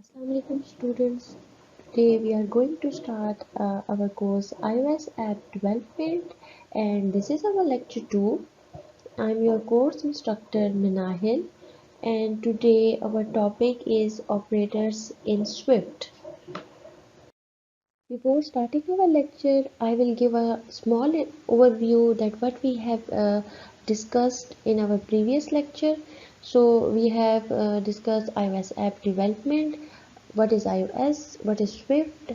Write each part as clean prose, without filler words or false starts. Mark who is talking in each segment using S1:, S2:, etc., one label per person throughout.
S1: Assalamualaikum students. Today we are going to start our course iOS app development, and this is our lecture 2. I'm your course instructor Minahil, and today our topic is operators in Swift. Before starting our lecture, I will give a small overview that what we have discussed in our previous lecture. So we have discussed iOS app development, what is iOS, what is Swift,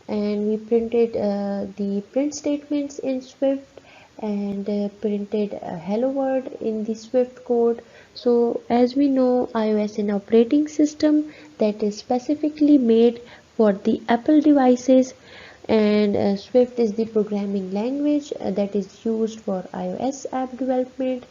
S1: and we printed the print statements in Swift and printed a hello world in the Swift code. So as we know, iOS is an operating system that is specifically made for the Apple devices, and Swift is the programming language that is used for iOS app development.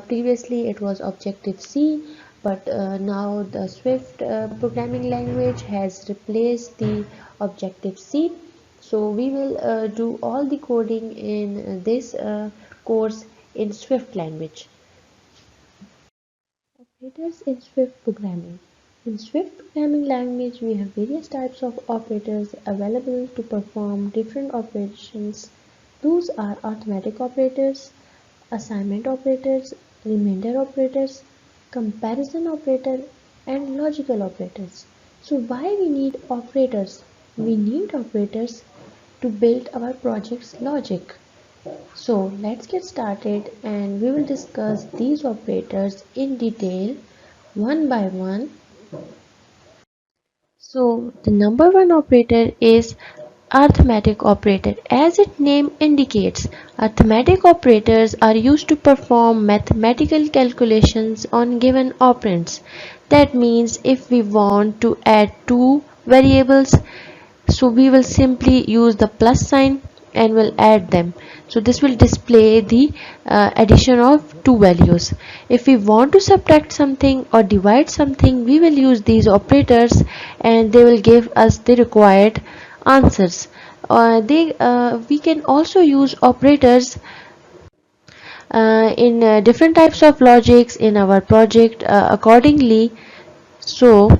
S1: Previously it was Objective-C, but now the Swift programming language has replaced the Objective-C. So we will do all the coding in this course in Swift language. Operators in Swift programming. In Swift programming language, we have various types of operators available to perform different operations. Those are arithmetic operators, assignment operators, remainder operators, comparison operator, and logical operators. So why we need operators? We need operators to build our project's logic. So let's get started, and we will discuss these operators in detail one by one. So the number one operator is arithmetic operator. As its name indicates, arithmetic operators are used to perform mathematical calculations on given operands. That means if we want to add two variables, so we will simply use the plus sign and will add them. So this will display the addition of two values. If we want to subtract something or divide something, we will use these operators and they will give us the required answers. We can also use operators in different types of logics in our project accordingly. So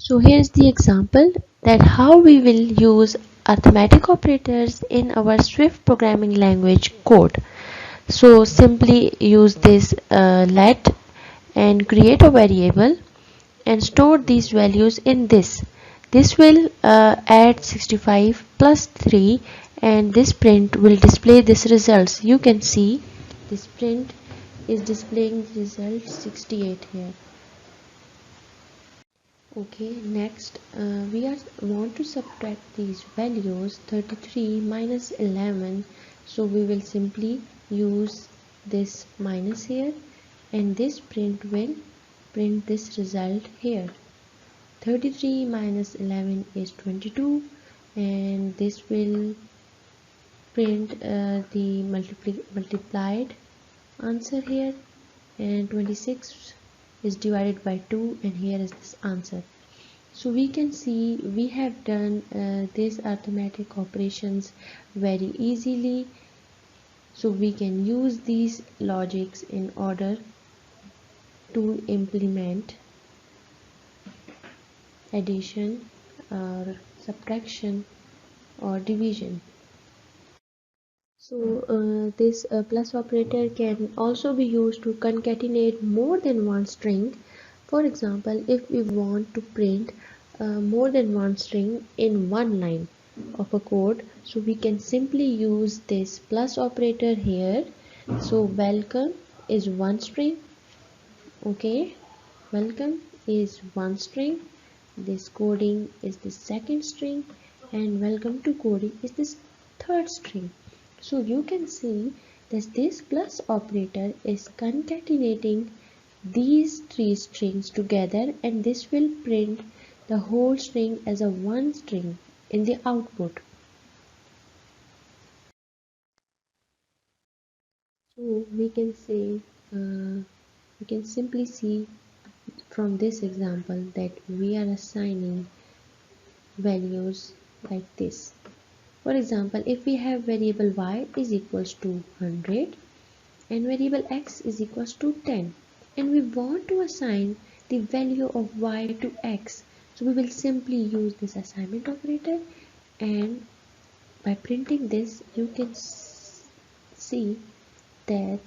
S1: here is the example that how we will use arithmetic operators in our Swift programming language code. So simply use this let and create a variable and store these values in this. This will add 65 plus 3, and this print will display this results. You can see this print is displaying result 68 here. Okay, next we want to subtract these values 33 minus 11, so we will simply use this minus here, and this print will print this result here. 33 minus 11 is 22, and this will print the multiplied answer here, and 26 is divided by 2, and here is this answer. So we can see we have done these arithmetic operations very easily. So we can use these logics in order to implement addition or subtraction or division. So this plus operator can also be used to concatenate more than one string. For example, if we want to print more than one string in one line of a code, so we can simply use this plus operator here. So welcome is one string. Okay, welcome is one string. This coding is the second string, and welcome to coding is this third string. So you can see that this plus operator is concatenating these three strings together, and this will print the whole string as a one string in the output. So we can say we can simply see from this example that we are assigning values like this. For example, if we have variable y is equals to 100 and variable x is equals to 10, and we want to assign the value of y to x. So we will simply use this assignment operator, and by printing this you can see that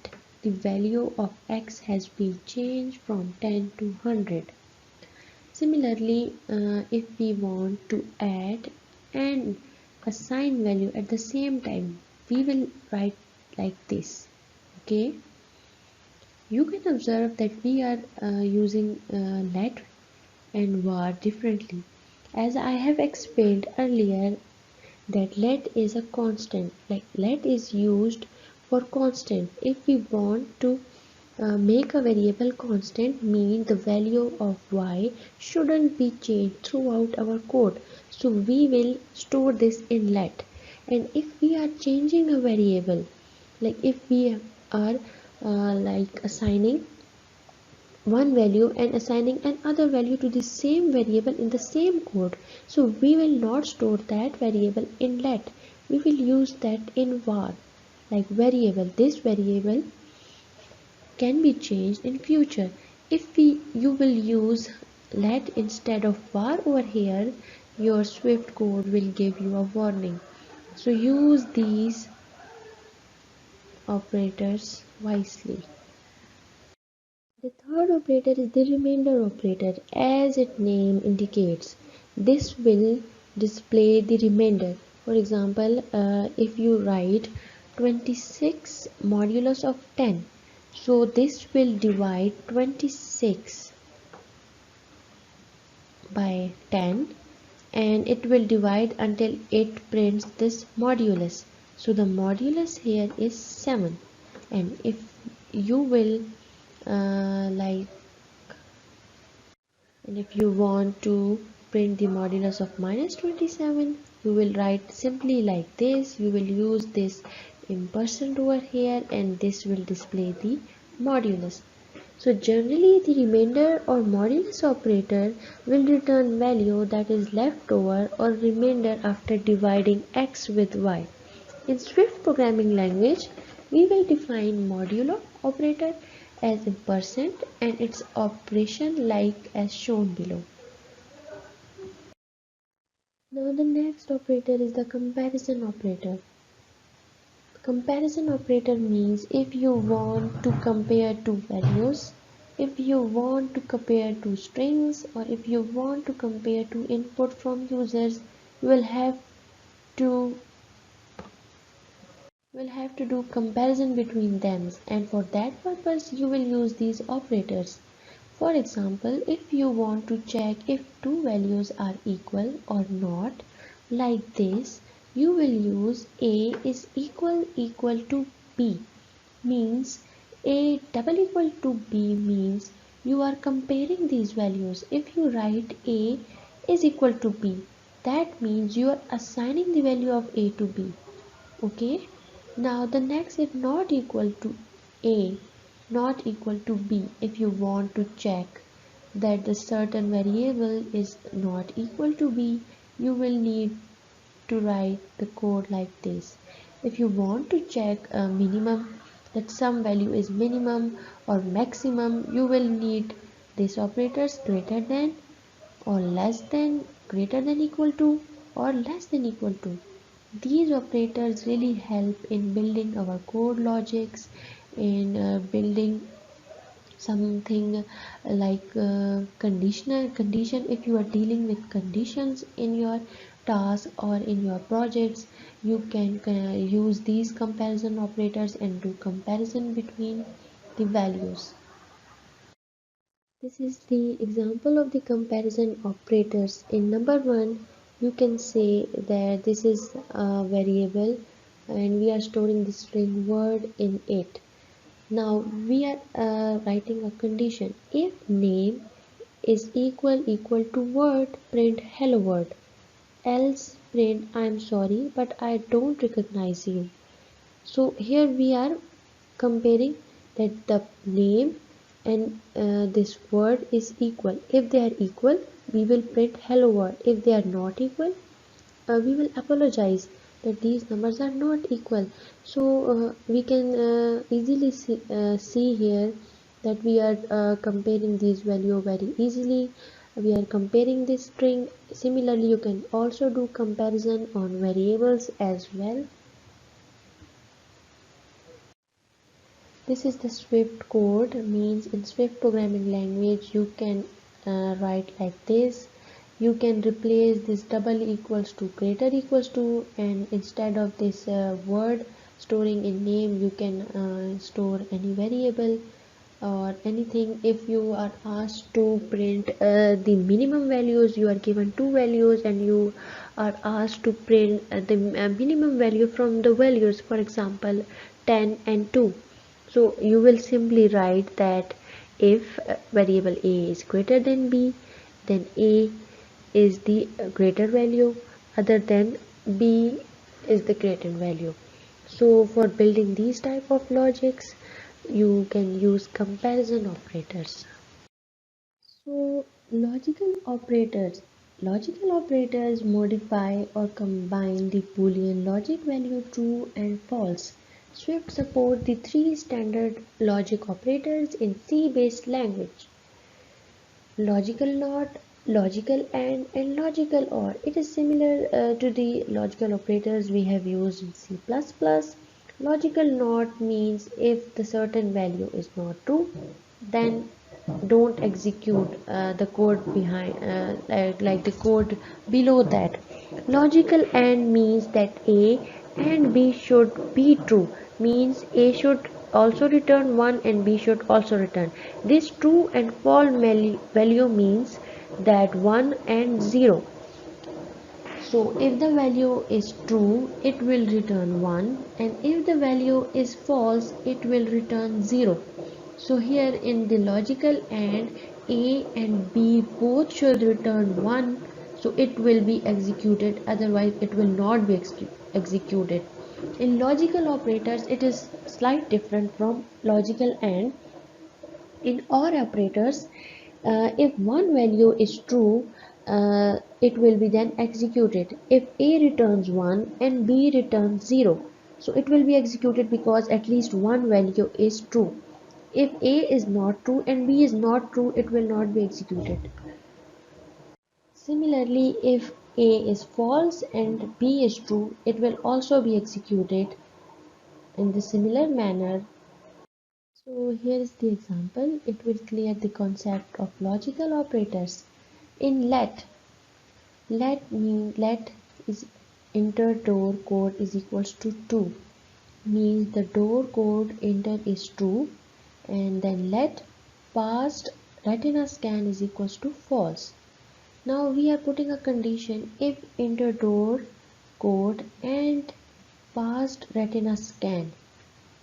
S1: the value of x has been changed from 10 to 100. Similarly, if we want to add and assign value at the same time, we will write like this. Okay, you can observe that we are using let and var differently. As I have explained earlier, that let is a constant, like let is used for constant. If we want to make a variable constant, mean the value of y shouldn't be changed throughout our code, so we will store this in let. And if we are changing a variable, like if we are like assigning one value and assigning another value to the same variable in the same code, so we will not store that variable in let, we will use that in var, like variable. This variable can be changed in future. If you will use let instead of var over here, your Swift code will give you a warning. So use these operators wisely. The third operator is the remainder operator. As its name indicates, this will display the remainder. For example, if you write 26 modulus of 10, so this will divide 26 by 10, and it will divide until it prints this modulus. So the modulus here is 7, and if you will like, and if you want to print the modulus of minus 27, you will write simply like this. You will use this ampersand over here, and this will display the modulus. So generally the remainder or modulus operator will return value that is left over or remainder after dividing x with y. In Swift programming language, we will define modulo operator as ampersand and its operation like as shown below. Now the next operator is the comparison operator. Comparison operator means if you want to compare two values, if you want to compare two strings, or if you want to compare two input from users, you will have to do comparison between them, and for that purpose you will use these operators. For example, if you want to check if two values are equal or not, like this, you will use a is equal to b, means a double equal to b means you are comparing these values. If you write a is equal to b, that means you are assigning the value of a to b. Okay, now the next is not equal to a, not equal to b. If you want to check that the certain variable is not equal to b, you will need to write the code like this. If you want to check a minimum, that some value is minimum or maximum, you will need these operators greater than or less than, greater than equal to or less than equal to. These operators really help in building our code logics, in building something like conditional condition. If you are dealing with conditions in your task or in your projects, you can use these comparison operators and do comparison between the values. This is the example of the comparison operators. In number one, you can say that this is a variable and we are storing the string word in it. Now we are writing a condition. If name is equal to word, print hello world. Else print I'm sorry but I don't recognize you. So here we are comparing that the name and this word is equal. If they are equal, we will print hello world. If they are not equal, we will apologize that these numbers are not equal. So we can easily see here that we are comparing these value very easily. We are comparing this string. Similarly, you can also do comparison on variables as well. This is the Swift code, means in Swift programming language you can write like this. You can replace this double equals to greater equals to, and instead of this word storing in name, you can store any variable or anything. If you are asked to print the minimum values, you are given two values and you are asked to print the minimum value from the values, for example 10 and 2. So you will simply write that if variable a is greater than b, then a is the greater value, other than b is the greater value. So for building these type of logics, you can use comparison operators. So logical operators modify or combine the Boolean logic value true and false. Swift support the three standard logic operators in C-based language: logical not, logical and logical or. It is similar to the logical operators we have used in C++. Logical not means if the certain value is not true, then don't execute the code behind, like the code below that. Logical and means that A and B should be true, means A should also return 1 and B should also return. This true and false value means that 1 and 0. So if the value is true, it will return 1, and if the value is false, it will return 0. So here in the logical AND, A and B both should return 1, so it will be executed, otherwise it will not be executed. In logical operators, it is slightly different from logical AND. In OR operators, if one value is true, it will be then executed. If A returns 1 and B returns 0, so it will be executed because at least one value is true. If A is not true and B is not true, it will not be executed. Similarly, if A is false and B is true, it will also be executed in the similar manner. So here is the example. It will clear the concept of logical operators. In let is enter door code is equals to 2, means the door code enter is true, and then let passed retina scan is equals to false. Now we are putting a condition: if enter door code and passed retina scan,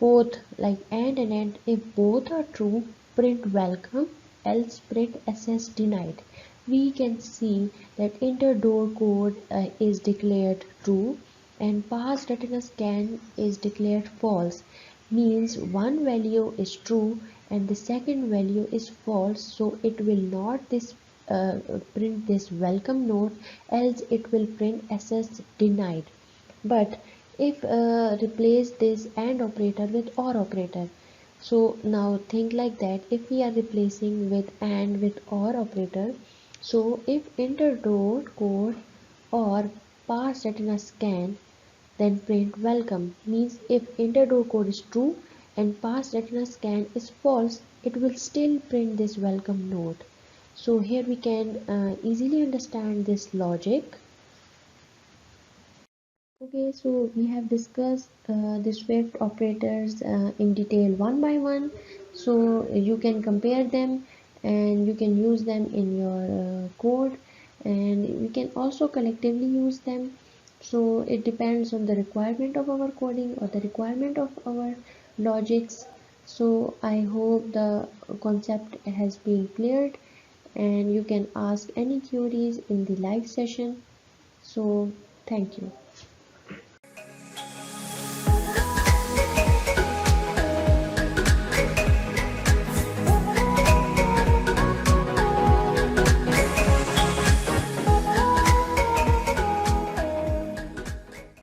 S1: both like and if both are true, print welcome, else print access denied. We can see that enter door code is declared true and pass retina scan is declared false, means one value is true and the second value is false, so it will not print this welcome note, else it will print access denied. But if replace this AND operator with OR operator, so now think like that: if we are replacing with AND with OR operator, so if enter door code or pass retina scan, then print welcome, means if enter door code is true and pass retina scan is false, it will still print this welcome note. So here we can easily understand this logic. Okay, so we have discussed the Swift operators in detail one by one. So you can compare them and you can use them in your code, and we can also collectively use them. So it depends on the requirement of our coding or the requirement of our logics. So I hope the concept has been cleared and you can ask any queries in the live session. So thank you.